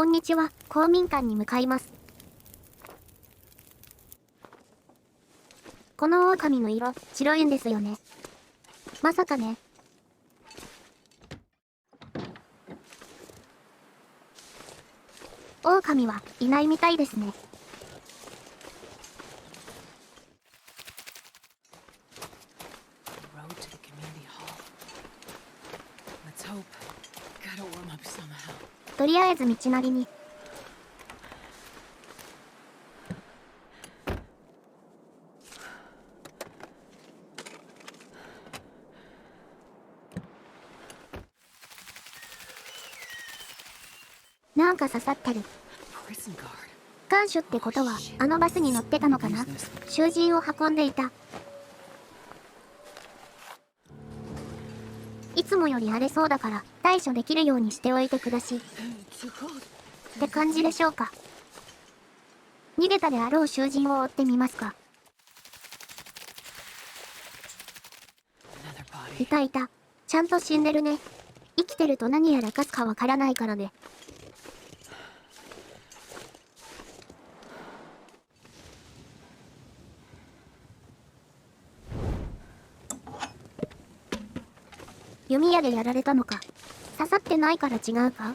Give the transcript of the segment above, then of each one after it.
こんにちは、公民館に向かいます。この狼の色、白いんですよね。まさかね。狼はいないみたいですね。とりあえず道なりに。なんか刺さってる。看守ってことは、あのバスに乗ってたのかな？囚人を運んでいた。いつもより荒れそうだから、対処できるようにしておいてくだし。って感じでしょうか。逃げたであろう囚人を追ってみますか。いたいた。ちゃんと死んでるね。生きてると何やらかすかわからないからね。弓矢でやられたのか。刺さってないから違うか。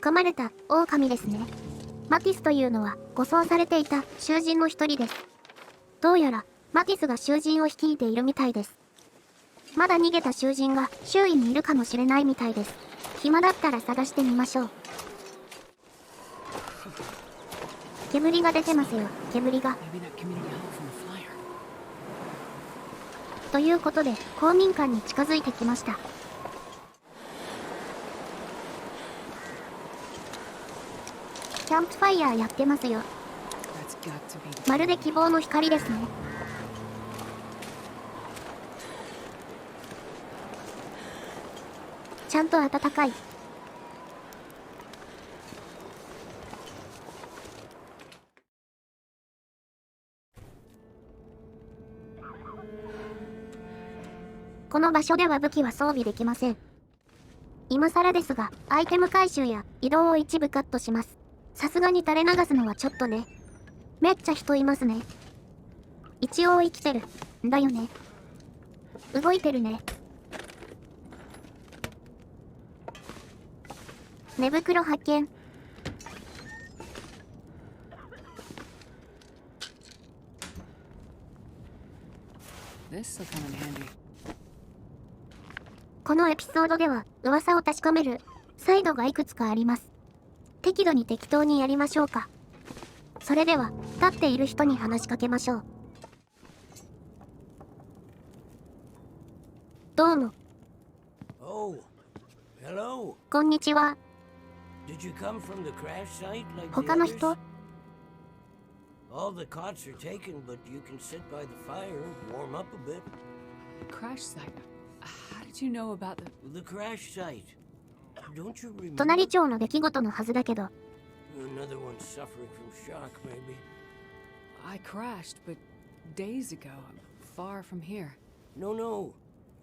噛まれた狼ですね。マティスというのは護送されていた囚人の一人です。どうやらマティスが囚人を率いているみたいです。まだ逃げた囚人が周囲にいるかもしれないみたいです。暇だったら探してみましょう。煙が出てますよ、煙が。ということで、公民館に近づいてきました。キャンプファイヤーやってますよ。まるで希望の光ですね。ちゃんと暖かい。この場所では武器は装備できません。今更ですが、アイテム回収や移動を一部カットします。さすがに垂れ流すのはちょっとね。めっちゃ人いますね。一応生きてる。んだよね。動いてるね。寝袋発見。このエピソードでは噂を確かめるサイドがいくつかあります。適度に適当にやりましょうか。それでは立っている人に話しかけましょう。どうも。こんにちは。他の人？All the cots are taken, but you can sit by the fire, warm up a bit. Crash site? How did you know about the crash site? Don't you remember? 隣町の出来事のはずだけど。Another one suffering from shock, maybe. I crashed, but days ago, far from here. No.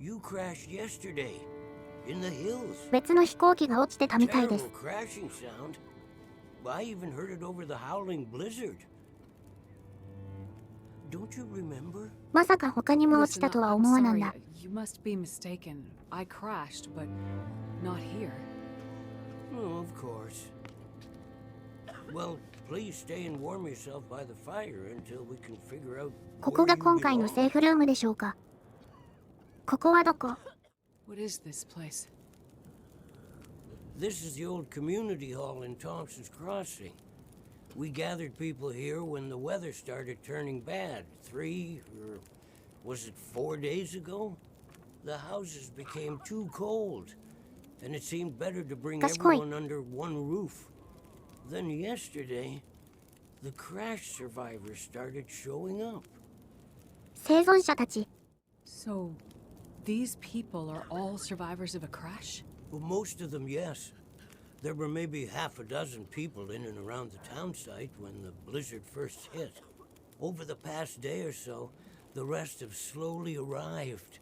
You crashed yesterday, in the hills. 別の飛行機が落ちてたみたいです。 Terrible crashing sound. I even heard it over the howling blizzard.Don't you remember? まさか他にも落ちたとは思わなんだ。You must be mistaken. I crashed, but not here. Oh, of course. Well, please stay and warm yourself by the fire until we can figure out. ここが今回のセーフルームでしょうか。ここはどこ？ What is this place? This is the old community hall in Thompson's Crossing.We gathered people here when the weather started turning bad. 3 or was it 4 days ago? The houses became too cold, and it seemed better to bring everyone under one roof. Then yesterday, the crash survivors started showing up. 生存者たち。 So, these people are all survivors of a crash? Well, most of them, yes.There were maybe half a dozen people in and around the town site when the blizzard first hit. Over the past day or so, the rest have slowly arrived.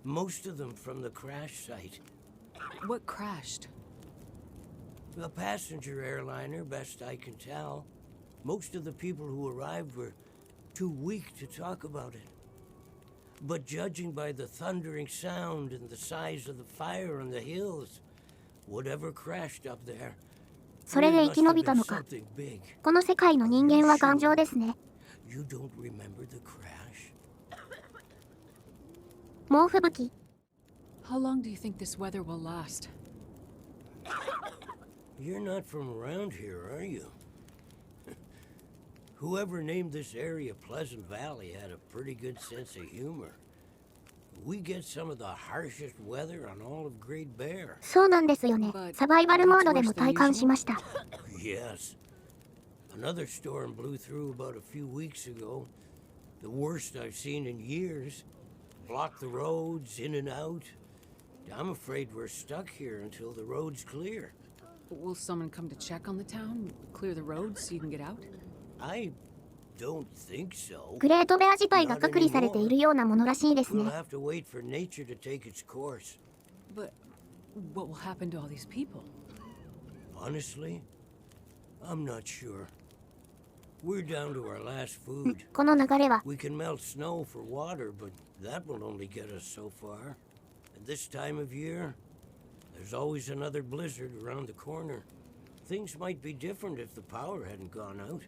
Most of them from the crash site. What crashed? A passenger airliner, best I can tell. Most of the people who arrived were too weak to talk about it. But judging by the thundering sound and the size of the fire on the hills, whatever crashed up there, それで生き延びたのか。この世界の人間は頑丈ですね。You don't remember the crash? 猛吹雪。How long do you think this weather will last? You're not from around here, are you? Whoever named this area Pleasant Valley had a pretty good sense of humor. We get some of the harshest weather on all of Great Bear. そうなんですよね。サバイバルモードでも体感しました。Yes. Another storm blew through about a few weeks ago. The worst I've seen in years. Blocked the roads, in and out. I'm afraid we're stuck here until the road's clear. Will someone come to check on the town? Clear the roads so you can get out? I don't think so. グレートベア自体が隔離されているようなものらしいです We'll ね。 have to wait for nature to take its course. But what will happen to all these people? Honestly, I'm not sure. We're down to our last food. この流れは We can melt snow for water, but that will only get us so far. And this time of year, there's always another blizzard around the corner. Things might be different if the power hadn't gone out.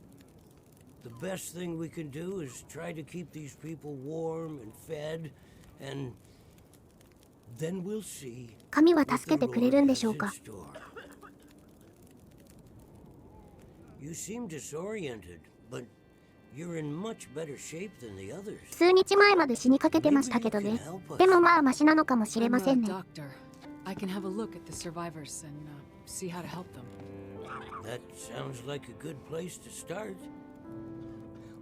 The best thing we can do is try to keep these people warm and fed, and then we'll see. 神は what 助け the てくれ Lord るんで has しょう in か。 store. You seem disoriented, but you're in much better shape than the others. 数日前まで死にかけてましたけどね。でもまあマシなのかもしれ I'm ませ a んね。 doctor. I can have a look at the survivors and see how to help them. That sounds like a good place to start.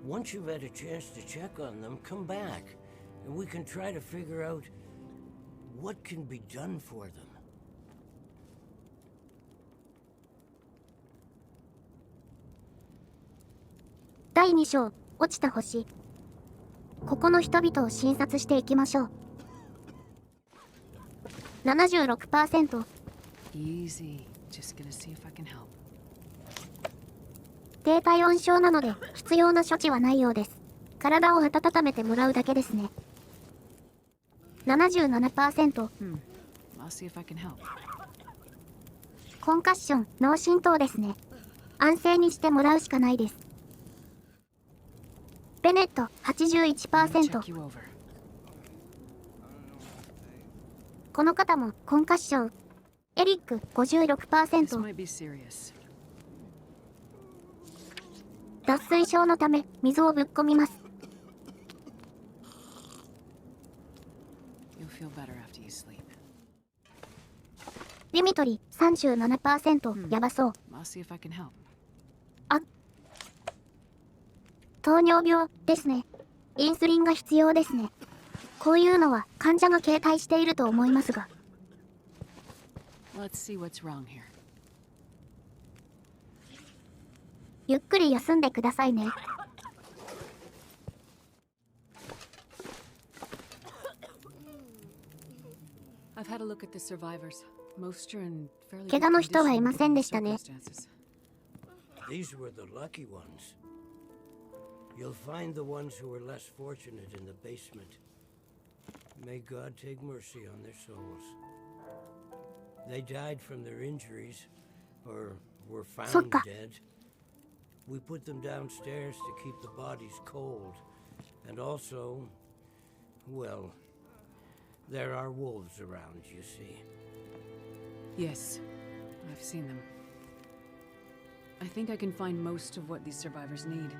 Once you've had a chance to check on them, come back, and we can try to figure out what can be done for them. 第2章、落ちた星。ここの人々を診察していきましょう。76%。 Easy. Just gonna see if I can help. 低体温症なので必要な処置はないようです。体を温めてもらうだけですね。77%。 I'll see if I can help. コンカッション、脳震盪ですね。安静にしてもらうしかないです。ベネット、81%。 Check you over. この方もコンカッション。エリック、This 56%。 might be serious. 脱水症のため水をぶっ込みます。 You'll feel better after you sleep. ディミトリ、37%。やばそう。 I'll see if I can help. 糖尿病ですね。インスリンが必要ですね。こういうのは患者が携帯していると思いますが。 Let's see what's wrong here. ゆっくり休んでくださいね。 I've had a look at the survivors. Most are in fairly 怪 good 我の人はいま condition せん in で the したね。 circumstances. These were the lucky ones. You'll find the ones who were less fortunate in the basement. May God take mercy on their souls. They died from their injuries, or were found そっか。 dead. We put them downstairs to keep the bodies cold. And also, well, there are wolves around, you see. Yes, I've seen them. I think I can find most of what these survivors need.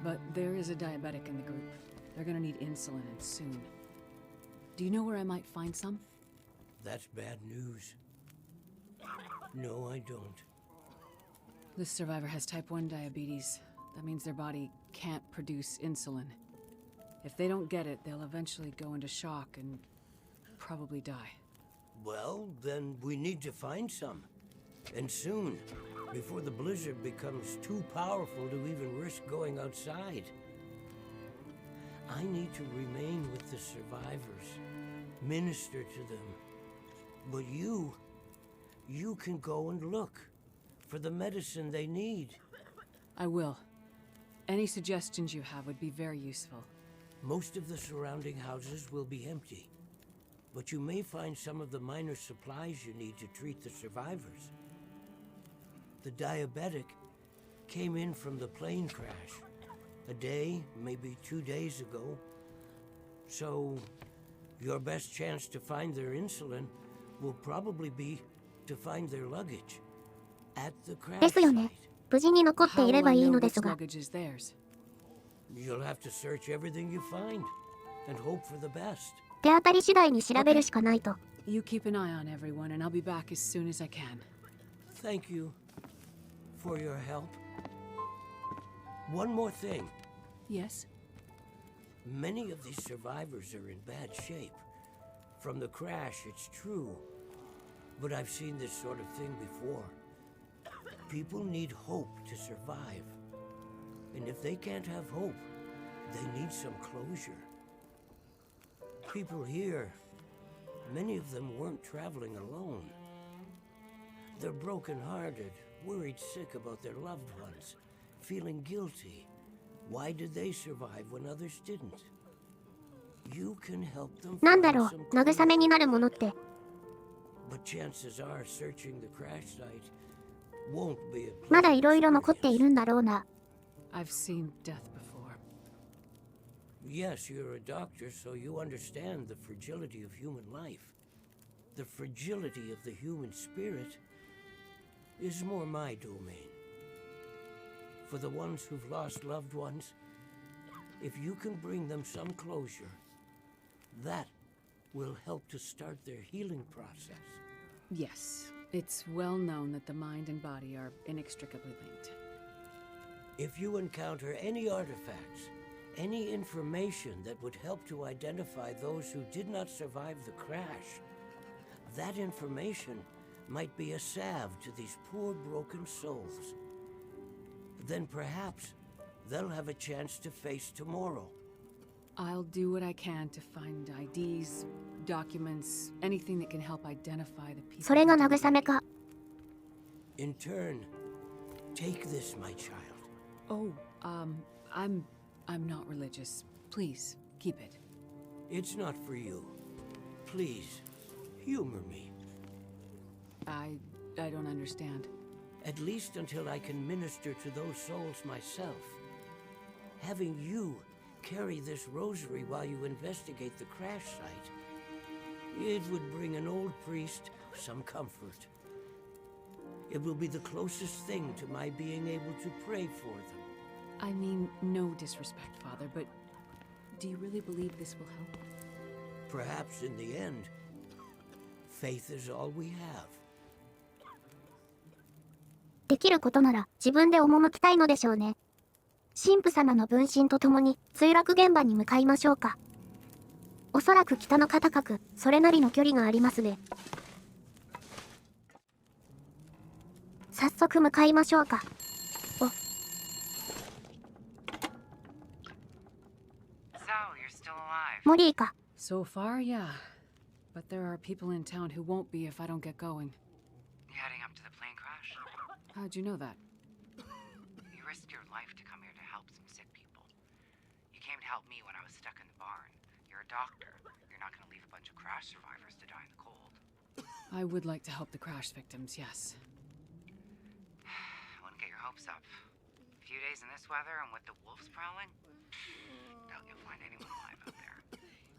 But there is a diabetic in the group. They're gonna need insulin and soon. Do you know where I might find some? That's bad news. No, I don't. This survivor has type 1 diabetes. That means their body can't produce insulin. If they don't get it, they'll eventually go into shock and probably die. Well, then we need to find some. And soon, before the blizzard becomes too powerful to even risk going outside. I need to remain with the survivors, minister to them. But you can go and look. for the medicine they need. I will. Any suggestions you have would be very useful. Most of the surrounding houses will be empty, but you may find some of the minor supplies you need to treat the survivors. The diabetic came in from the plane crash a day, maybe 2 days ago. So, your best chance to find their insulin will probably be to find their luggage at the で crash すよね。 site. 無事に残って How いれ will ば I いい know ので which すが、 luggage is theirs? You'll have to search everything you find and hope for the best. 手当たり次第に調べるしかないと。You keep an eye on everyone, and I'll be back as soon as I can. Thank you for your help. One more thing. Yes? Many of these survivors are in bad shape. From the crash, it's true. But I've seen this sort of thing before. People need hope to survive. And if they can't have hope, they need some closure. People here, many of them weren't traveling alone. They're broken-hearted, worried sick about their loved ones, feeling guilty. Why did they survive when others didn't? You can help them なんだ find ろ some う、慰めになるものって。 But chances are searching the crash site won't be a まだ pleasant いろいろ残ってい experience. るんだろうな。 I've seen death before. Yes, you're a doctor, so you understand the fragility of human life. The fragility of the human spirit is more my domain. For the ones who've lost loved ones, if you can bring them some closure, that will help to start their healing process. Yes, it's well known that the mind and body are inextricably linked. If you encounter any artifacts, any information that would help to identify those who did not survive the crash, that information might be a salve to these poor broken souls. Then perhaps they'll have a chance to face tomorrow. I'll do what I can to find IDs, documents, anything that can help identify the people. それが who did 慰めか。 In turn, take this, my child. Oh, I'm not religious. Please, keep it. It's not for you. Please, humor me. I don't understand. At least until I can minister to those souls myself. Having you carry this rosary while you investigate the crash site, it would bring an old priest some comfort. It will be the closest thing to my being able to pray for them. I mean, no disrespect, Father, but do you really believe this will help? Perhaps in the end, faith is all we have. できることなら自分で赴きたいのでしょうね。神父様の分身と共に墜落現場に向かいましょうか。おそらく北の方角、それなりの距離がありますね。早速向かいましょうか。お、 So, you're still alive. モリーか。 So far, yeah. But there are people in town who won't be if I don't get going. You heading up to the plane crash? How'd you know that? You risked your life to come here to help some sick people. You came to help me when I was stuck in the barn. You're a doctor. You're not gonna leave a bunch of crash survivors to die in the cold. I would like to help the crash victims, yes. I wouldn't get your hopes up. A few days in this weather and with the wolves prowling? Doubt you'll find anyone alive out there.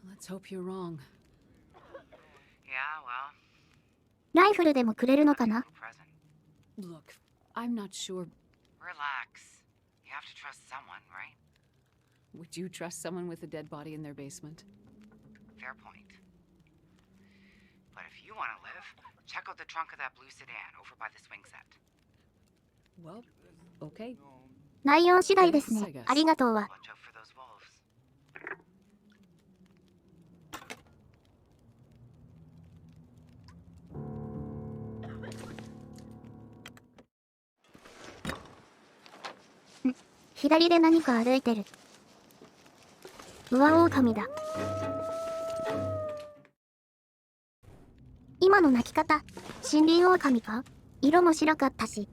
Let's hope you're wrong. Yeah, well, ライフルでもくれるのかな。 little present. Look, I'm not sure. Relax. You have to trust someone, right? Would you trust someone with a dead body in their basement? Fair point. But if you want to live, check out the trunk of that blue sedan over by the swing set. Well, okay. 内容次第ですね。ありがとうは。 Watch out for those wolves. 左で何か歩いてる。上狼だ。今の鳴き方、森林狼か？色も白かったし。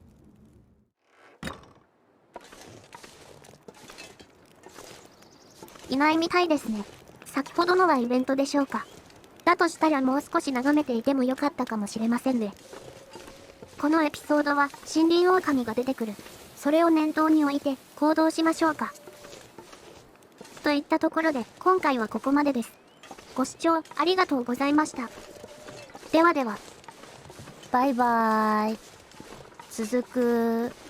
いないみたいですね。先ほどのはイベントでしょうか。だとしたらもう少し眺めていてもよかったかもしれませんね。このエピソードは森林狼が出てくる。それを念頭に置いて行動しましょうか。といったところで今回はここまでです。ご視聴ありがとうございました。ではでは。バイバーイ。続く。